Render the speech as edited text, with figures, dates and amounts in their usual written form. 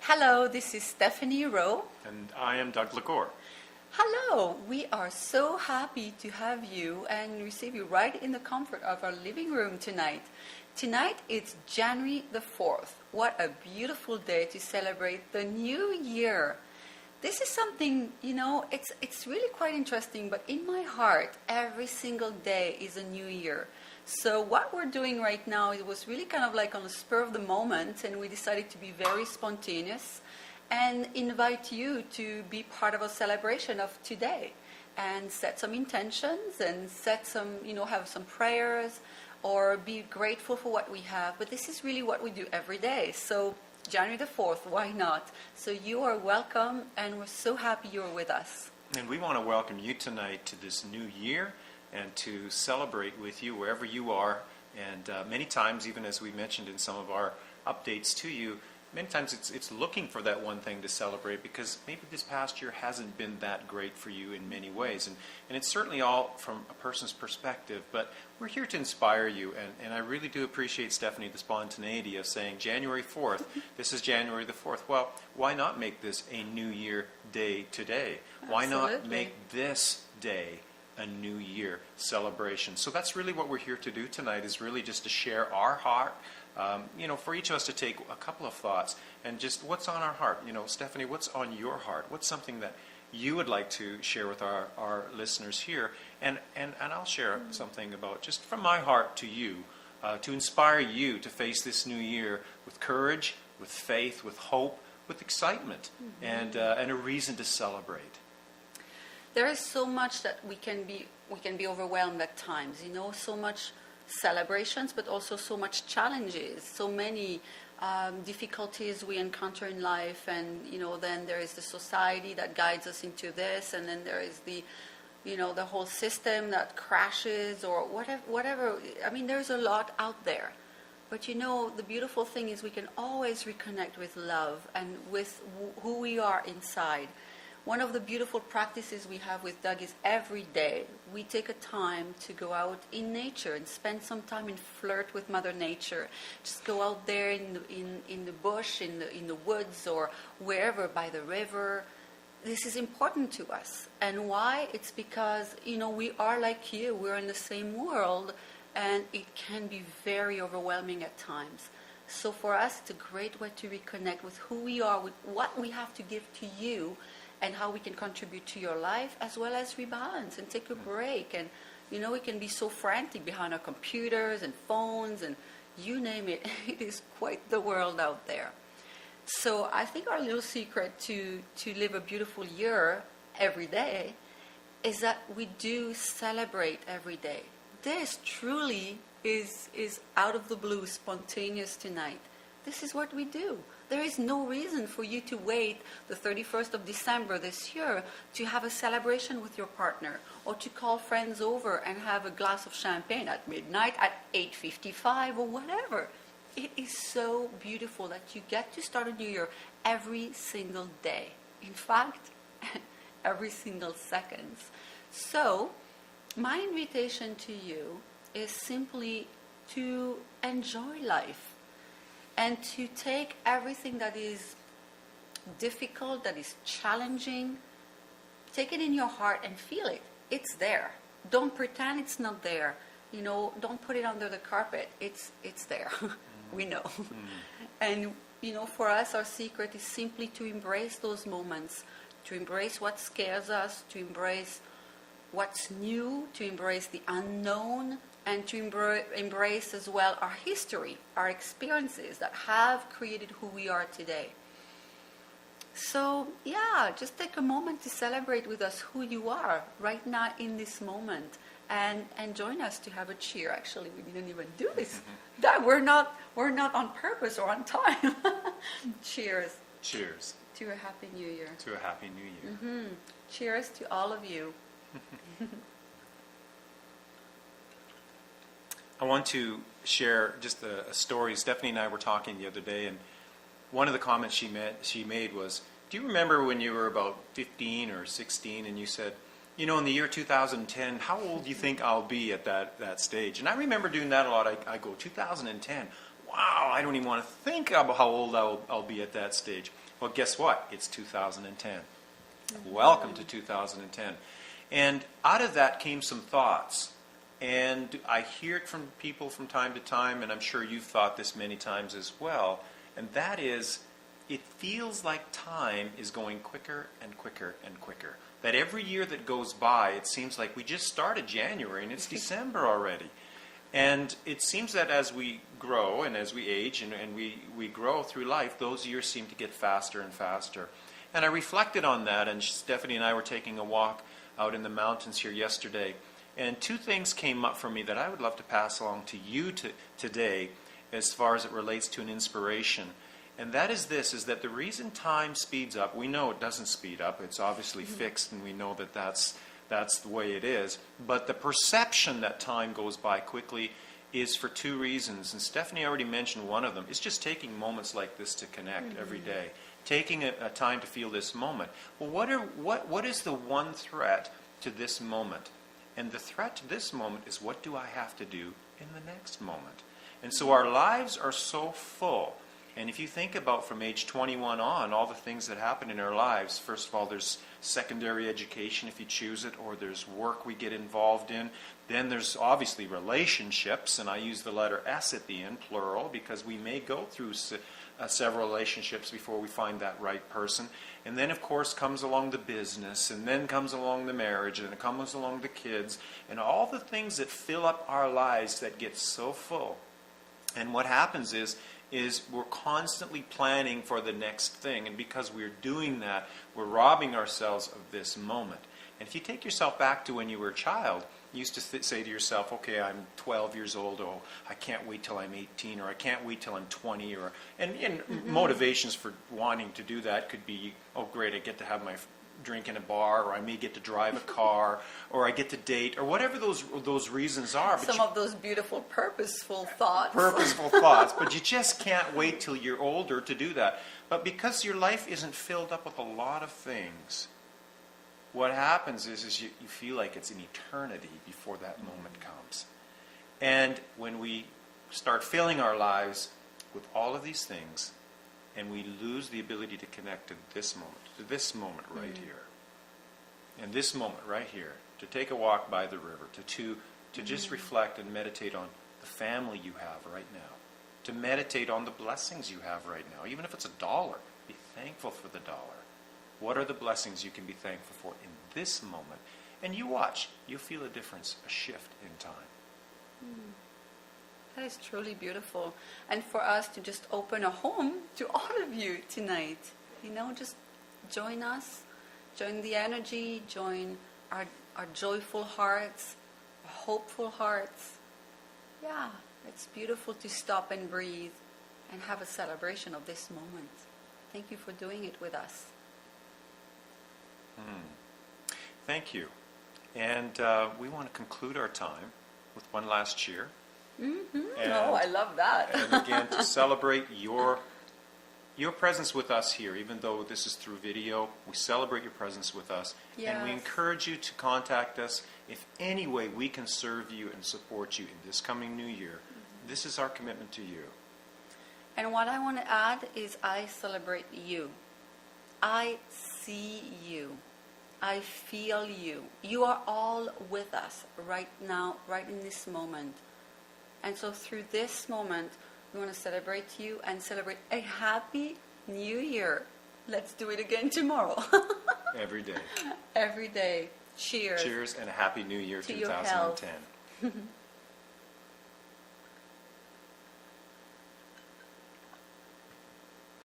Hello, this is Stephanie Rowe. And I am Doug Lagore. Hello, we are so happy to have you and receive you right in the comfort of our living room tonight. Tonight it's January the 4th. What a beautiful day to celebrate the new year. This is something, it's really quite interesting, but in my heart, every single day is a new year. So what we're doing right now, it was really kind of like on the spur of the moment, and we decided to be very spontaneous and invite you to be part of a celebration of today and set some intentions and set some, have some prayers or be grateful for what we have. But this is really what we do every day. So January the 4th, why not? So you are welcome, and we're so happy you're with us. And we want to welcome you tonight to this new year and to celebrate with you wherever you are. And many times, even as we mentioned in some of our updates to you, many times it's looking for that one thing to celebrate because maybe this past year hasn't been that great for you in many ways. And it's certainly all from a person's perspective, but we're here to inspire you. And I really do appreciate, Stephanie, the spontaneity of saying January 4th, this is January the 4th. Well, why not make this a New Year day today? Why not make this day a New Year celebration? So that's really what we're here to do tonight, is really just to share our heart. For each of us to take a couple of thoughts and just what's on our heart. Stephanie, what's on your heart? What's something that you would like to share with our listeners here? And I'll share something about just from my heart to you, to inspire you to face this new year with courage, with faith, with hope, with excitement, and a reason to celebrate. There is so much that we can be overwhelmed at times, so much celebrations, but also so much challenges, so many difficulties we encounter in life, and then there is the society that guides us into this, and then there is the whole system that crashes or whatever. I mean, there's a lot out there, but the beautiful thing is we can always reconnect with love and with who we are inside. One of the beautiful practices we have with Doug is every day we take a time to go out in nature and spend some time and flirt with Mother Nature. Just go out there in the bush, in the woods, or wherever, by the river. This is important to us. And why? It's because, we are like you. We're in the same world, and it can be very overwhelming at times. So for us, it's a great way to reconnect with who we are, with what we have to give to you, and how we can contribute to your life, as well as rebalance and take a break. And, we can be so frantic behind our computers and phones and you name it. It is quite the world out there. So I think our little secret to live a beautiful year every day is that we do celebrate every day. This truly is out of the blue, spontaneous tonight. This is what we do. There is no reason for you to wait the 31st of December this year to have a celebration with your partner, or to call friends over and have a glass of champagne at midnight, at 8:55, or whatever. It is so beautiful that you get to start a new year every single day. In fact, every single second. So, my invitation to you is simply to enjoy life. And to take everything that is difficult, that is challenging, take it in your heart and feel it. It's there. Don't pretend it's not there. Don't put it under the carpet. It's there. We know. And, for us, our secret is simply to embrace those moments, to embrace what scares us, to embrace what's new, to embrace the unknown, and to embrace as well our history, our experiences that have created who we are today. So, just take a moment to celebrate with us who you are right now in this moment, and join us to have a cheer. Actually, we didn't even do this. That we're not on purpose or on time. Cheers. Cheers. To a happy new year. To a happy new year. Mm-hmm. Cheers to all of you. I want to share just a story. Stephanie and I were talking the other day, and one of the comments she made was, do you remember when you were about 15 or 16 and you said, in the year 2010, how old do you think I'll be at that stage? And I remember doing that a lot. I go, 2010, wow, I don't even want to think about how old I'll be at that stage. Well, guess what? It's 2010. Welcome to 2010. And out of that came some thoughts. And I hear it from people from time to time, and I'm sure you've thought this many times as well. And that is, it feels like time is going quicker and quicker and quicker. That every year that goes by, it seems like we just started January and it's December already. And it seems that as we grow and as we age and we grow through life, those years seem to get faster and faster. And I reflected on that, and Stephanie and I were taking a walk out in the mountains here yesterday. And two things came up for me that I would love to pass along to you today as far as it relates to an inspiration. And that is this, is that the reason time speeds up, we know it doesn't speed up, it's obviously fixed, and we know that that's the way it is. But the perception that time goes by quickly is for two reasons. And Stephanie already mentioned one of them. It's just taking moments like this to connect every day. Taking a time to feel this moment. Well, what is the one threat to this moment? And the threat to this moment is, what do I have to do in the next moment? And so our lives are so full. And if you think about from age 21 on, all the things that happen in our lives, first of all, there's secondary education if you choose it, or there's work we get involved in. Then there's obviously relationships, and I use the letter S at the end, plural, because we may go through several relationships before we find that right person. And then, of course, comes along the business, and then comes along the marriage, and it comes along the kids, and all the things that fill up our lives that get so full. And what happens is we're constantly planning for the next thing. And because we're doing that, we're robbing ourselves of this moment. And if you take yourself back to when you were a child, you used to say to yourself, okay, I'm 12 years old, oh, I can't wait till I'm 18, or I can't wait till I'm 20. And motivations for wanting to do that could be, oh, great, I get to have my drink in a bar, or I may get to drive a car, or I get to date, or whatever those reasons are. But some of those beautiful, purposeful thoughts. Purposeful thoughts, but you just can't wait till you're older to do that. But because your life isn't filled up with a lot of things, what happens is you feel like it's an eternity before that moment comes. And when we start filling our lives with all of these things, and we lose the ability to connect to this moment right here, and this moment right here, to take a walk by the river, to just reflect and meditate on the family you have right now, to meditate on the blessings you have right now, even if it's $1, be thankful for the $1. What are the blessings you can be thankful for in this moment? And you watch, you'll feel a difference, a shift in time. That is truly beautiful. And for us to just open a home to all of you tonight, just join us, join the energy, join our joyful hearts, our hopeful hearts. Yeah, it's beautiful to stop and breathe and have a celebration of this moment. Thank you for doing it with us. Thank you. And we want to conclude our time with one last cheer. I love that. And again, to celebrate your presence with us here, even though this is through video, we celebrate your presence with us. Yes. And we encourage you to contact us if any way we can serve you and support you in this coming new year. This is our commitment to you. And what I want to add is I celebrate you. I see you. I feel you. You are all with us right now, right in this moment. And so through this moment, we want to celebrate you and celebrate a happy new year. Let's do it again tomorrow. Every day. Every day. Cheers. Cheers and a happy new year to your 2010.